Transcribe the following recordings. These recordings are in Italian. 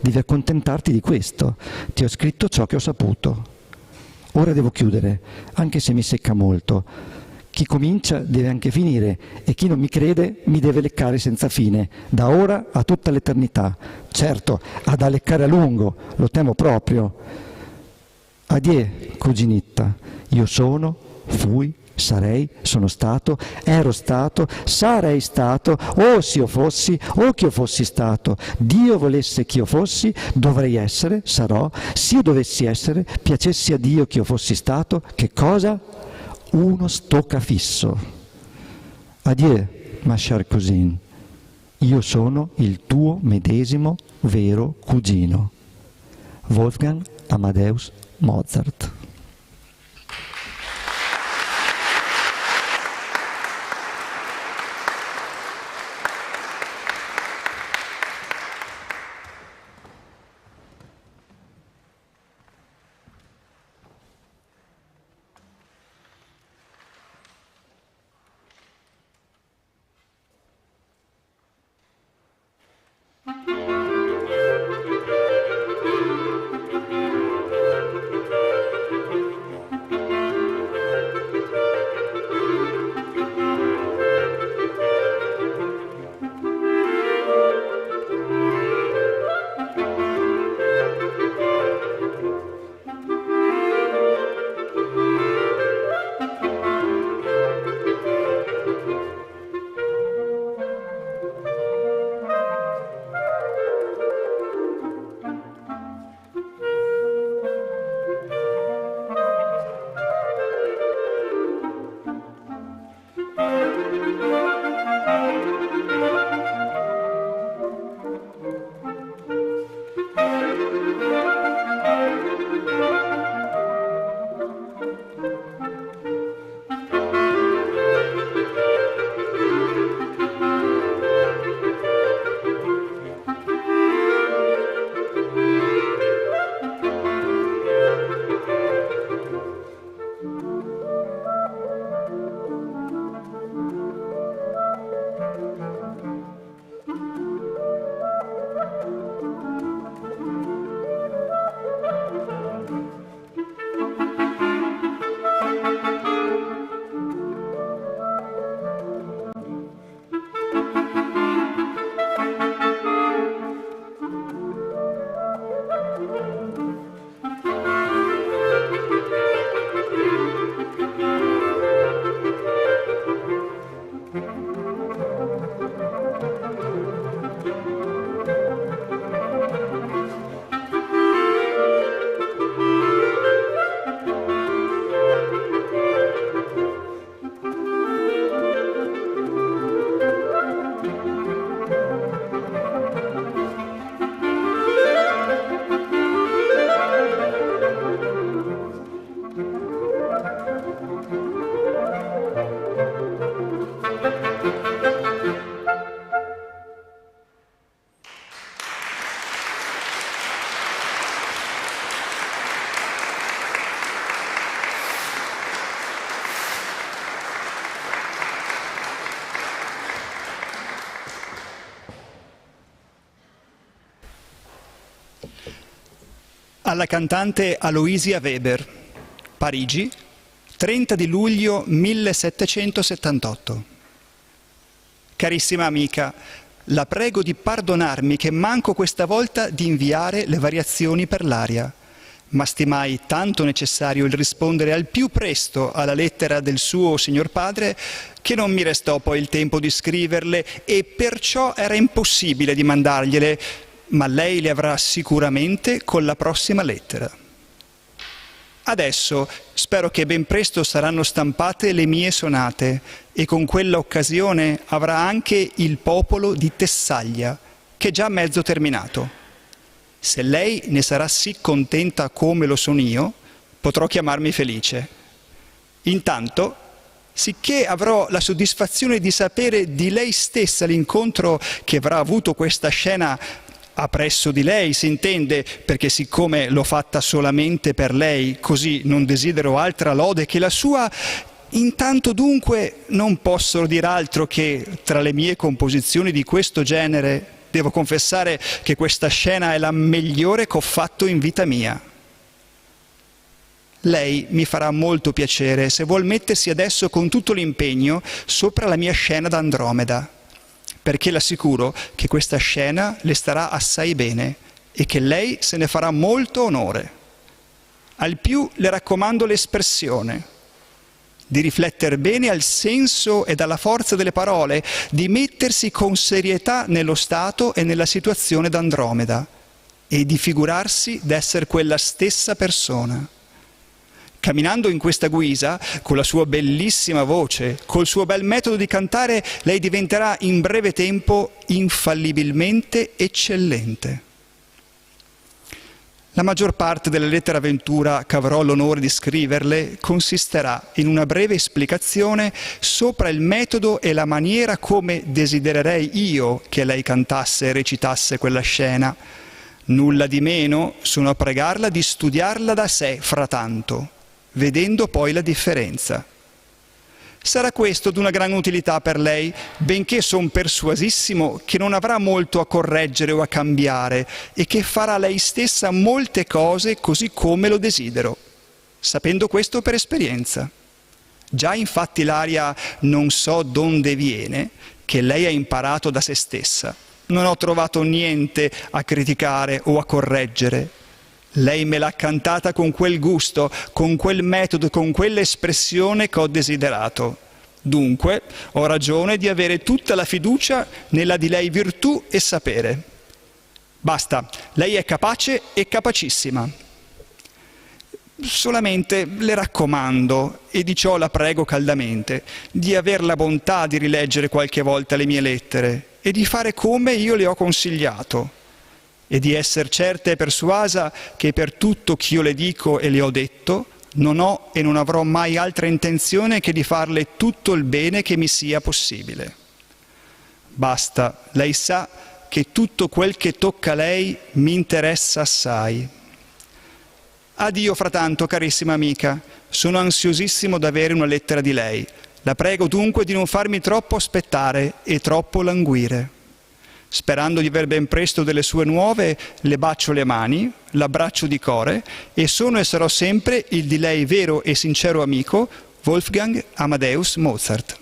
devi accontentarti di questo. Ti ho scritto ciò che ho saputo. Ora devo chiudere, anche se mi secca molto. Chi comincia deve anche finire e chi non mi crede mi deve leccare senza fine, da ora a tutta l'eternità. Certo, ha da leccare a lungo, lo temo proprio. Addio, cuginetta, io sono, fui, sarei, sono stato, ero stato, sarei stato, o s'io fossi, o che io fossi stato. Dio volesse che io fossi, dovrei essere, sarò. S'io dovessi essere, piacessi a Dio che io fossi stato, che cosa? Uno stoccafisso. Adieu, ma cher cousine, io sono il tuo medesimo vero cugino. Wolfgang Amadeus Mozart. Alla cantante Aloysia Weber, Parigi, 30 di luglio 1778. Carissima amica, la prego di perdonarmi che manco questa volta di inviare le variazioni per l'aria, ma stimai tanto necessario il rispondere al più presto alla lettera del suo signor padre che non mi restò poi il tempo di scriverle e perciò era impossibile di mandargliele, ma lei le avrà sicuramente con la prossima lettera. Adesso spero che ben presto saranno stampate le mie sonate e con quella occasione avrà anche il popolo di Tessaglia, che è già mezzo terminato. Se lei ne sarà sì contenta come lo sono io, potrò chiamarmi felice. Intanto, sicché avrò la soddisfazione di sapere di lei stessa l'incontro che avrà avuto questa scena appresso di lei, si intende, perché siccome l'ho fatta solamente per lei, così non desidero altra lode che la sua, intanto dunque non posso dir altro che tra le mie composizioni di questo genere Devo confessare che questa scena è la migliore che ho fatto in vita mia. Lei mi farà molto piacere se vuol mettersi adesso con tutto l'impegno sopra la mia scena d'Andromeda, perché l'assicuro che questa scena le starà assai bene e che lei se ne farà molto onore. Al più le raccomando l'espressione, di riflettere bene al senso e alla forza delle parole, di mettersi con serietà nello stato e nella situazione d'Andromeda e di figurarsi d'essere quella stessa persona. Camminando in questa guisa, con la sua bellissima voce, col suo bel metodo di cantare, lei diventerà in breve tempo infallibilmente eccellente. La maggior parte delle lettere avventura che avrò l'onore di scriverle consisterà in una breve esplicazione sopra il metodo e la maniera come desidererei io che lei cantasse e recitasse quella scena. Nulla di meno sono a pregarla di studiarla da sé frattanto, vedendo poi la differenza. Sarà questo d'una gran utilità per lei, benché son persuasissimo che non avrà molto a correggere o a cambiare e che farà lei stessa molte cose così come lo desidero, sapendo questo per esperienza. Già infatti l'aria «non so donde viene» che lei ha imparato da se stessa. Non ho trovato niente a criticare o a correggere. Lei me l'ha cantata con quel gusto, con quel metodo, con quell'espressione che ho desiderato. Dunque, ho ragione di avere tutta la fiducia nella di lei virtù e sapere. Basta, lei è capace e capacissima. Solamente le raccomando, e di ciò la prego caldamente, di aver la bontà di rileggere qualche volta le mie lettere e di fare come io le ho consigliato, e di essere certa e persuasa che per tutto ch'io le dico e le ho detto, non ho e non avrò mai altra intenzione che di farle tutto il bene che mi sia possibile. Basta, lei sa che tutto quel che tocca a lei mi interessa assai. Addio frattanto, carissima amica, sono ansiosissimo d'avere una lettera di lei. La prego dunque di non farmi troppo aspettare e troppo languire. Sperando di aver ben presto delle sue nuove, le bacio le mani, l'abbraccio di core e sono e sarò sempre il di lei vero e sincero amico Wolfgang Amadeus Mozart.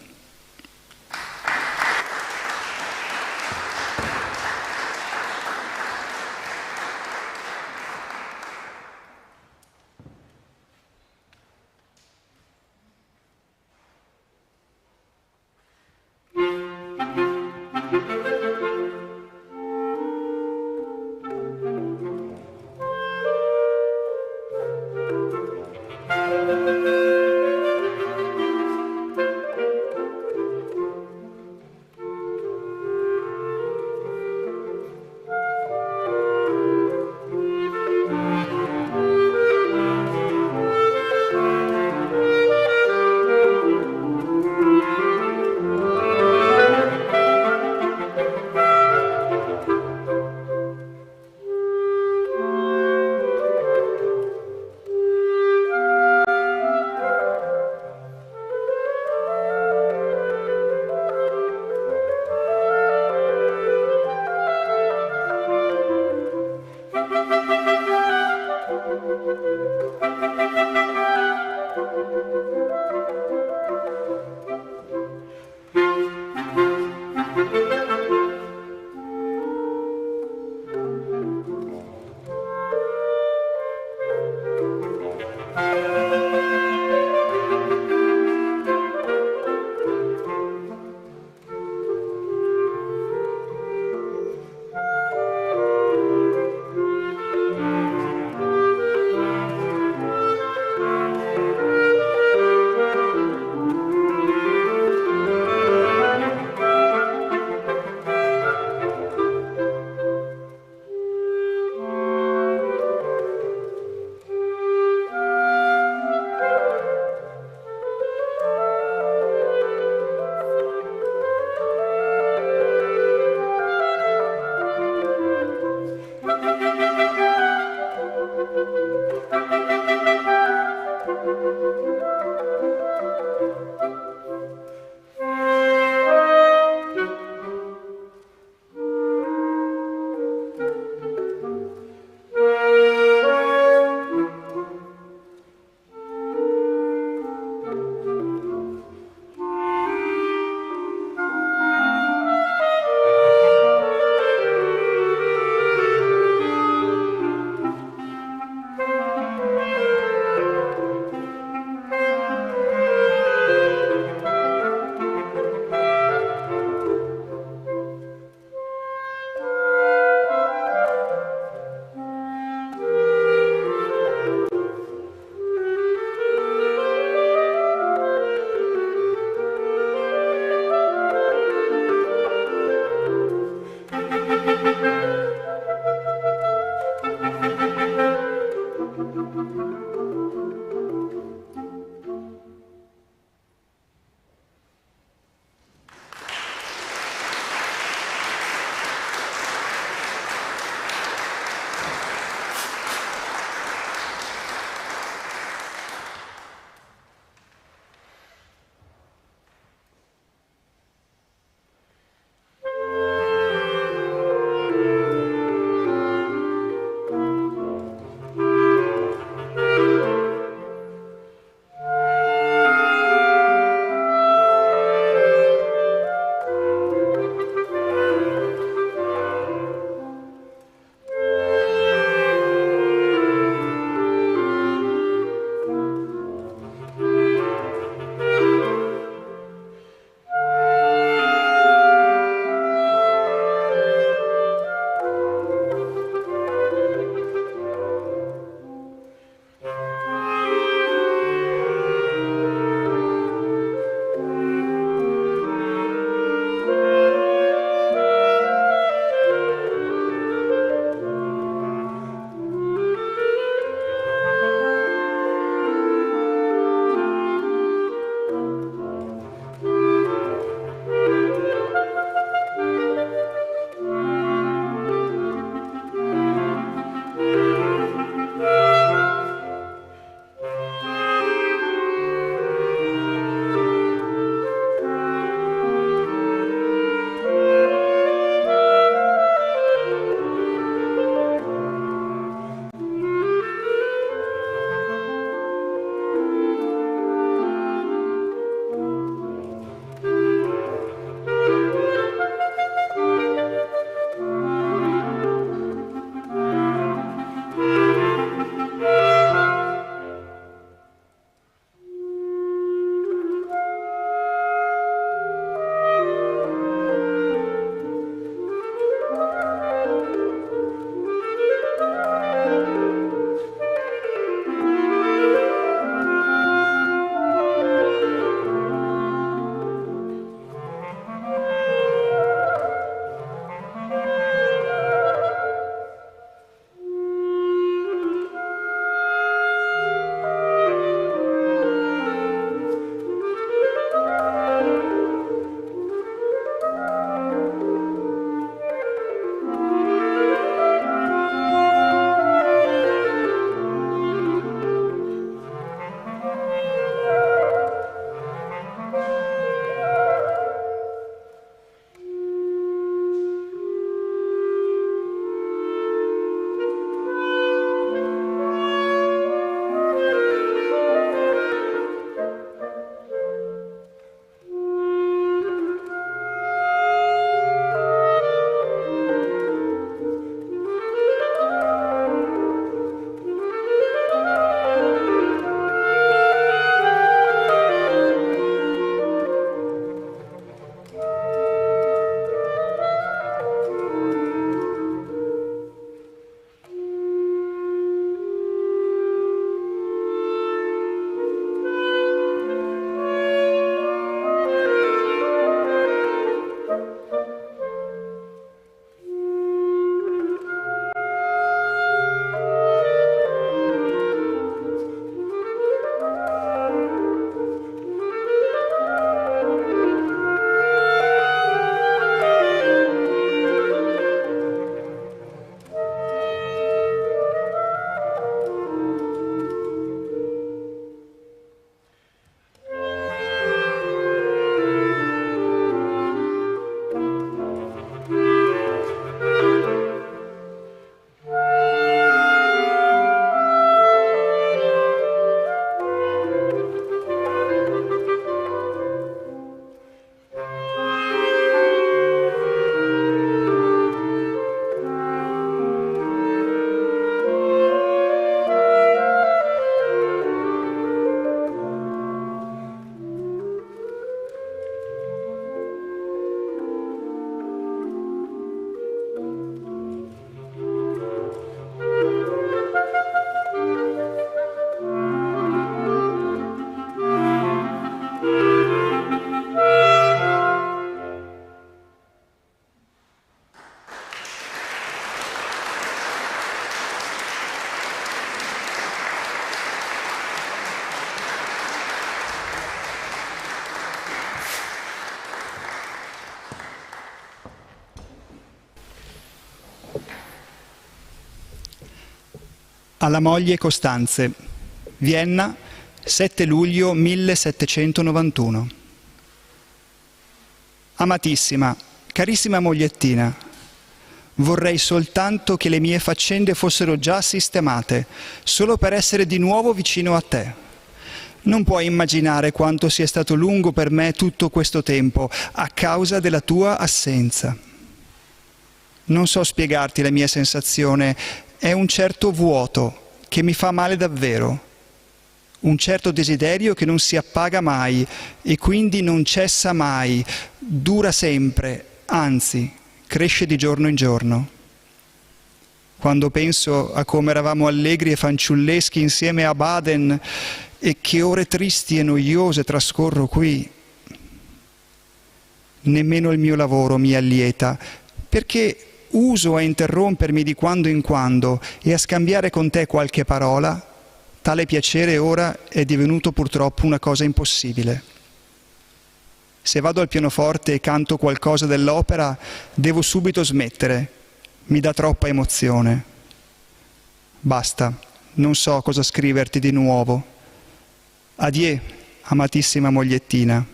Alla moglie Costanze, Vienna, 7 luglio 1791. Amatissima, carissima mogliettina, vorrei soltanto che le mie faccende fossero già sistemate, solo per essere di nuovo vicino a te. Non puoi immaginare quanto sia stato lungo per me tutto questo tempo, a causa della tua assenza. Non so spiegarti la mia sensazione, è un certo vuoto che mi fa male davvero, un certo desiderio che non si appaga mai e quindi non cessa mai, dura sempre, anzi, cresce di giorno in giorno. Quando penso a come eravamo allegri e fanciulleschi insieme a Baden e che ore tristi e noiose trascorro qui, nemmeno il mio lavoro mi allieta, perché uso a interrompermi di quando in quando e a scambiare con te qualche parola, tale piacere ora è divenuto purtroppo una cosa impossibile. Se vado al pianoforte e canto qualcosa dell'opera, devo subito smettere, mi dà troppa emozione. Basta, non so cosa scriverti di nuovo. Adieu, amatissima mogliettina.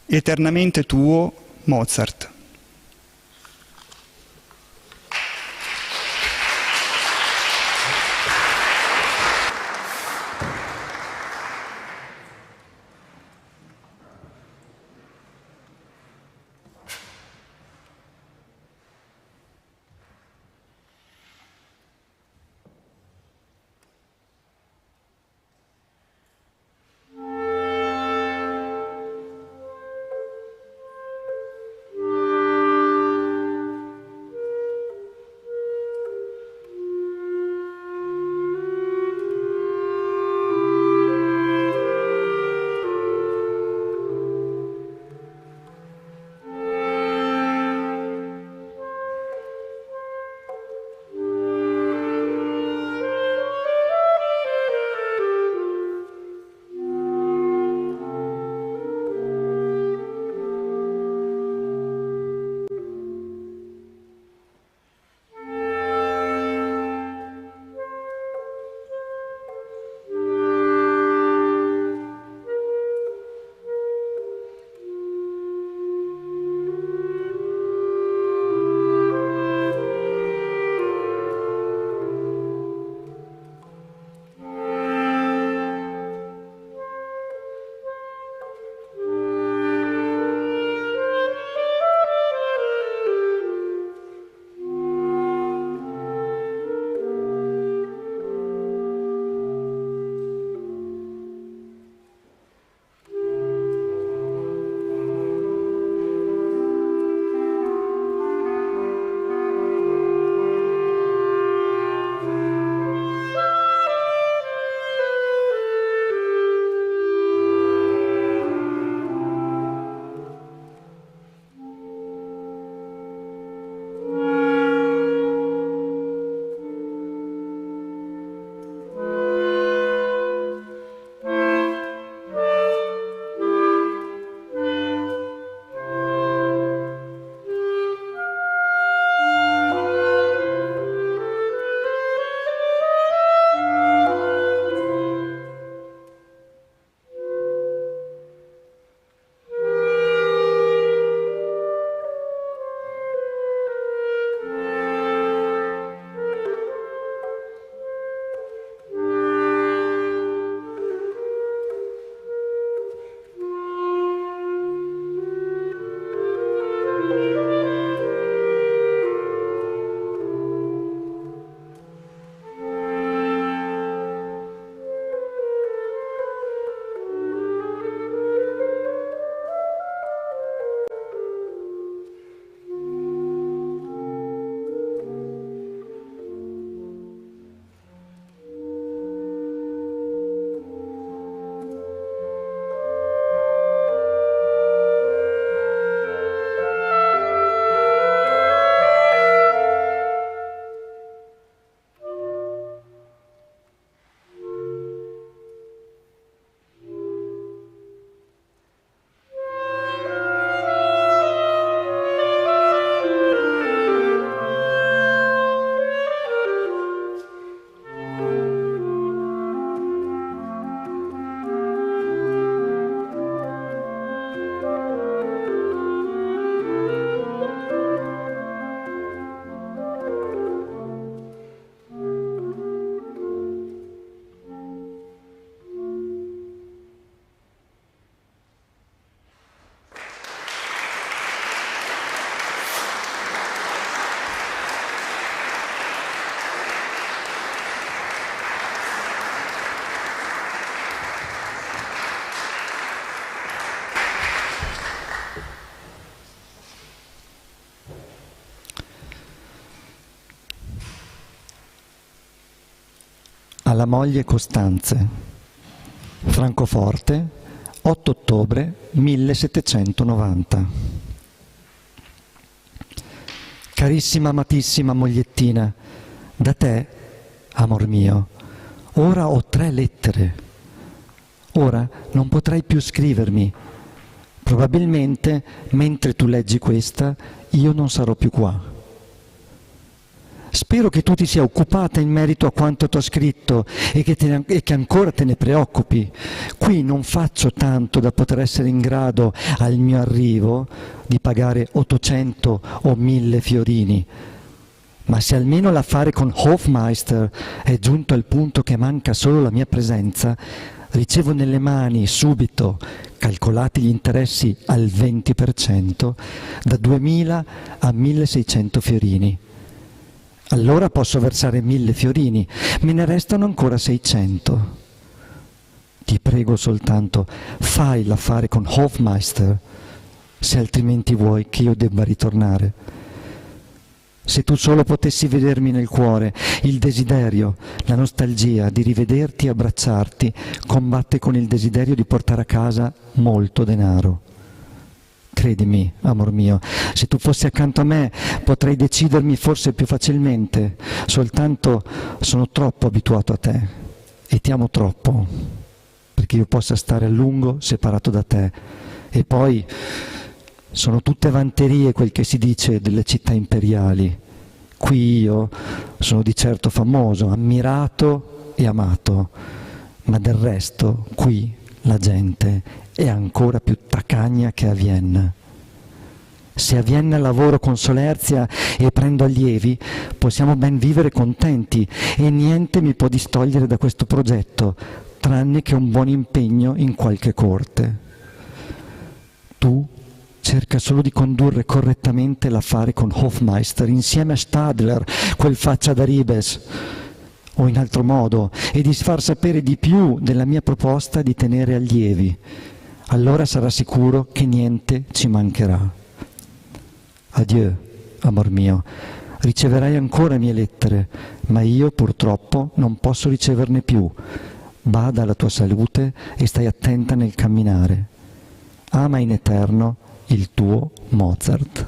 Eternamente tuo, Mozart. alla moglie Costanze, Francoforte, 8 ottobre 1790. Carissima, amatissima mogliettina, da te, amor mio, ora ho 3 lettere. Ora non potrai più scrivermi. Probabilmente, mentre tu leggi questa, io non sarò più qua. Spero che tu ti sia occupata in merito a quanto ti ho scritto e che ancora te ne preoccupi. Qui non faccio tanto da poter essere in grado, al mio arrivo, di pagare 800 o 1000 fiorini. Ma se almeno l'affare con Hofmeister è giunto al punto che manca solo la mia presenza, ricevo nelle mani subito, calcolati gli interessi al 20%, da 2000 a 1600 fiorini. Allora posso versare 1000 fiorini, me ne restano ancora 600. Ti prego soltanto, fai l'affare con Hofmeister, se altrimenti vuoi che io debba ritornare. Se tu solo potessi vedermi nel cuore, il desiderio, la nostalgia di rivederti e abbracciarti combatte con il desiderio di portare a casa molto denaro. Credimi, amor mio, se tu fossi accanto a me potrei decidermi forse più facilmente, soltanto sono troppo abituato a te e ti amo troppo perché io possa stare a lungo separato da te. E poi sono tutte vanterie quel che si dice delle città imperiali. Qui io sono di certo famoso, ammirato e amato, ma del resto qui la gente è ancora più taccagna che a Vienna. Se a Vienna lavoro con solerzia e prendo allievi, possiamo ben vivere contenti e niente mi può distogliere da questo progetto, tranne che un buon impegno in qualche corte. Tu cerca solo di condurre correttamente l'affare con Hofmeister insieme a Stadler, quel faccia da ribes, o in altro modo, e di far sapere di più della mia proposta di tenere allievi. Allora sarà sicuro che niente ci mancherà. Adieu, amor mio. Riceverai ancora mie lettere, ma io purtroppo non posso riceverne più. Bada alla tua salute e stai attenta nel camminare. Ama in eterno il tuo Mozart.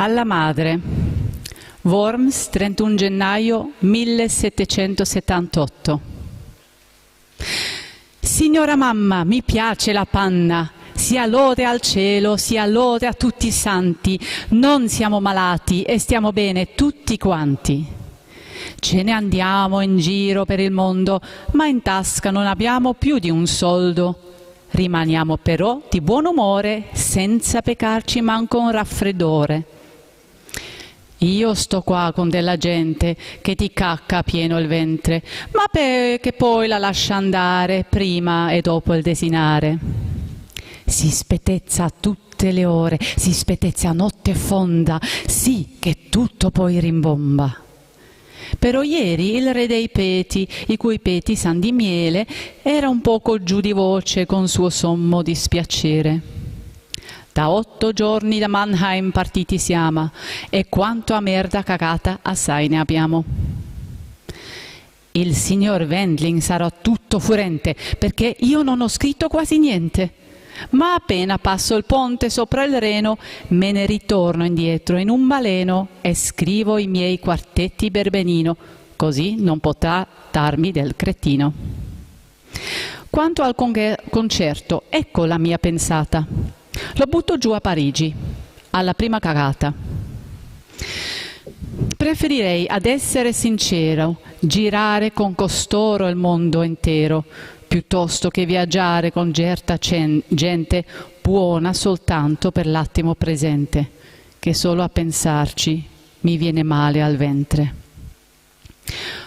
Alla madre. Worms, 31 gennaio 1778. Signora mamma, mi piace la panna. Sia lode al cielo, sia lode a tutti i santi. Non siamo malati e stiamo bene tutti quanti. Ce ne andiamo in giro per il mondo, ma in tasca non abbiamo più di un soldo. Rimaniamo però di buon umore, senza peccarci manco un raffreddore. Io sto qua con della gente che ti cacca pieno il ventre, ma che poi la lascia andare prima e dopo il desinare. Si spetezza tutte le ore, si spetezza a notte fonda, sì che tutto poi rimbomba. Però ieri il re dei peti, i cui peti san di miele, era un poco giù di voce con suo sommo dispiacere. Da 8 giorni da Mannheim partiti siamo, e quanto a merda cagata assai ne abbiamo. Il signor Wendling sarà tutto furente, perché io non ho scritto quasi niente. Ma appena passo il ponte sopra il Reno, me ne ritorno indietro in un baleno e scrivo i miei quartetti berbenino, così non potrà darmi del cretino. Quanto al concerto, ecco la mia pensata. Lo butto giù a Parigi, alla prima cagata. Preferirei, ad essere sincero, girare con costoro il mondo intero, piuttosto che viaggiare con certa gente buona soltanto per l'attimo presente, che solo a pensarci mi viene male al ventre.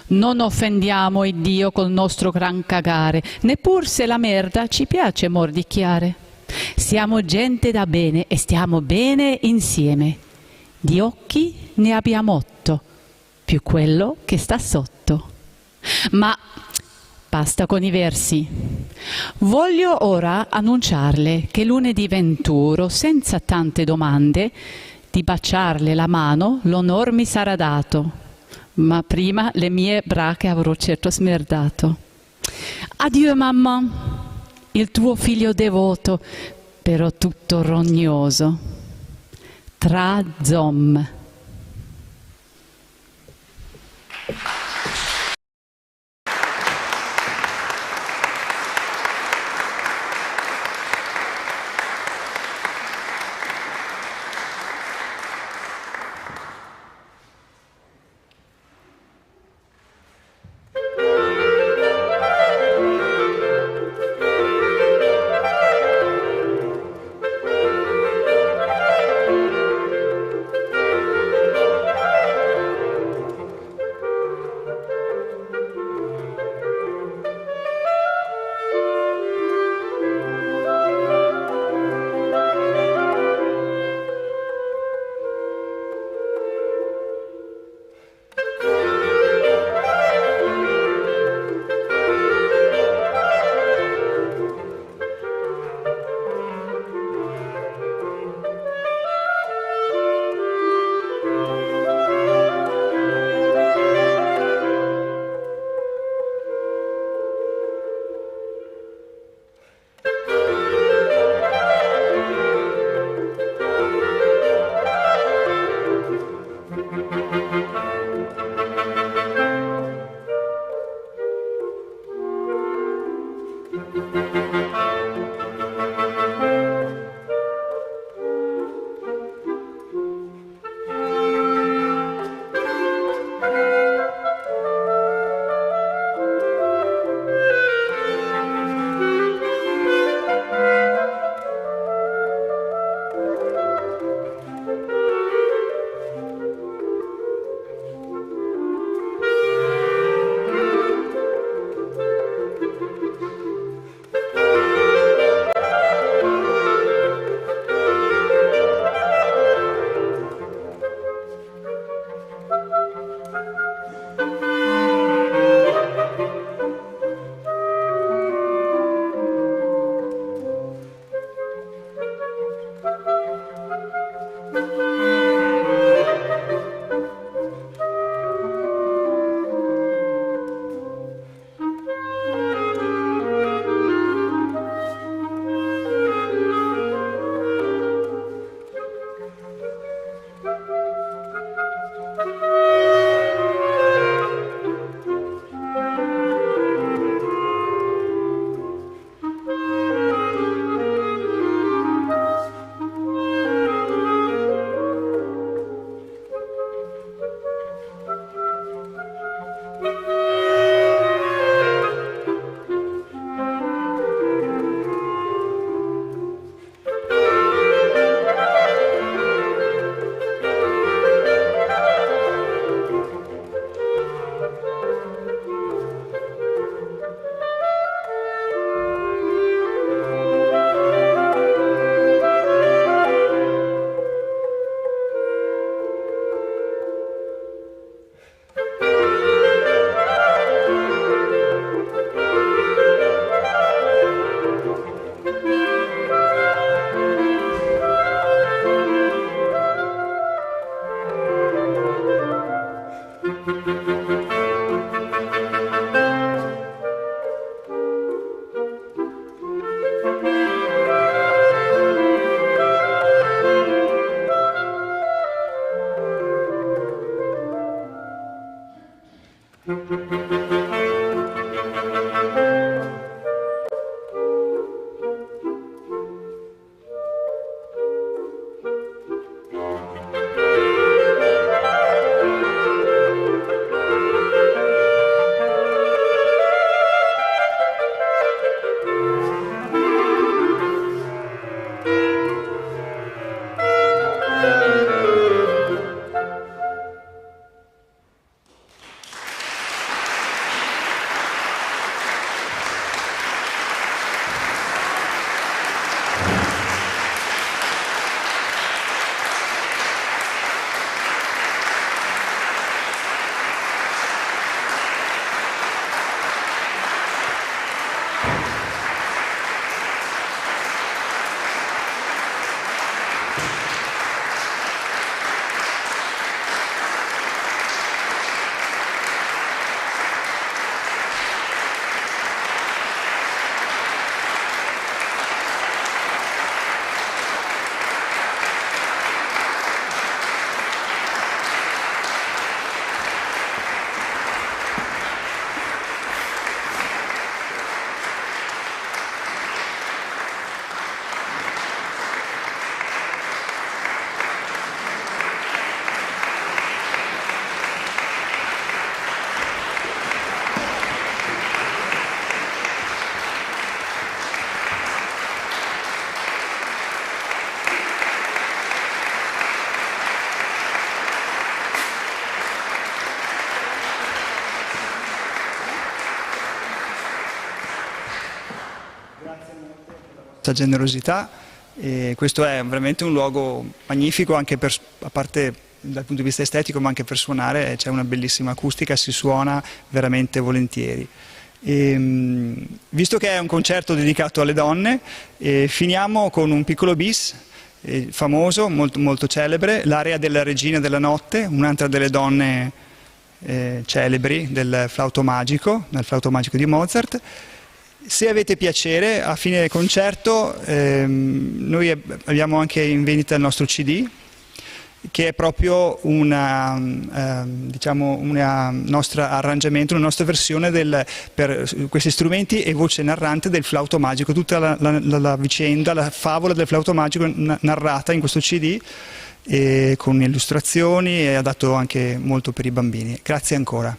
Non offendiamo il Dio col nostro gran cagare, neppur se la merda ci piace mordicchiare. Siamo gente da bene e stiamo bene insieme. Di occhi ne abbiamo 8, più quello che sta sotto. Ma basta con i versi. Voglio ora annunciarle che lunedì 21, senza tante domande, di baciarle la mano l'onor mi sarà dato, ma prima le mie brache avrò certo smerdato. Addio mamma, il tuo figlio devoto, però tutto rognoso. Tra zom. Generosità, e questo è veramente un luogo magnifico anche a parte dal punto di vista estetico, ma anche per suonare c'è una bellissima acustica, si suona veramente volentieri. Visto che è un concerto dedicato alle donne, finiamo con un piccolo bis famoso, molto, molto celebre, l'aria della Regina della Notte, un'altra delle donne celebri del flauto magico di Mozart. Se avete piacere, a fine del concerto noi abbiamo anche in vendita il nostro CD, che è proprio diciamo una nostra arrangiamento, una nostra versione per questi strumenti e voce narrante del flauto magico, tutta la vicenda, la favola del flauto magico narrata in questo CD, con illustrazioni, e adatto anche molto per i bambini. Grazie ancora.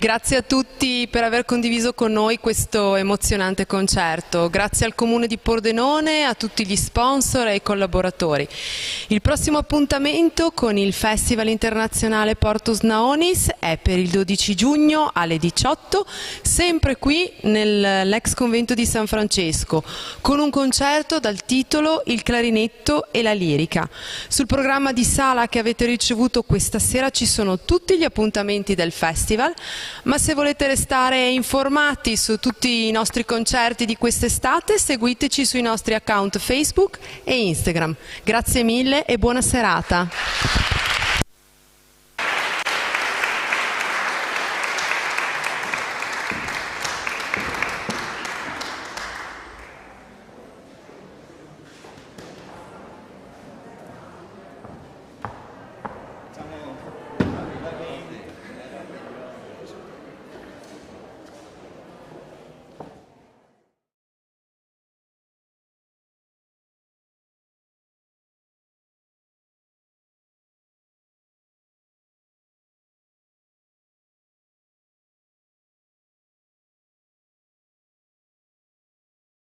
Grazie a tutti per aver condiviso con noi questo emozionante concerto. Grazie al Comune di Pordenone, a tutti gli sponsor e ai collaboratori. Il prossimo appuntamento con il Festival Internazionale Portus Naonis è per il 12 giugno alle 18, sempre qui nell'ex convento di San Francesco, con un concerto dal titolo Il clarinetto e la lirica. Sul programma di sala che avete ricevuto questa sera ci sono tutti gli appuntamenti del festival, ma se volete restare informati su tutti i nostri concerti di quest'estate, seguiteci sui nostri account Facebook e Instagram. Grazie mille e buona serata.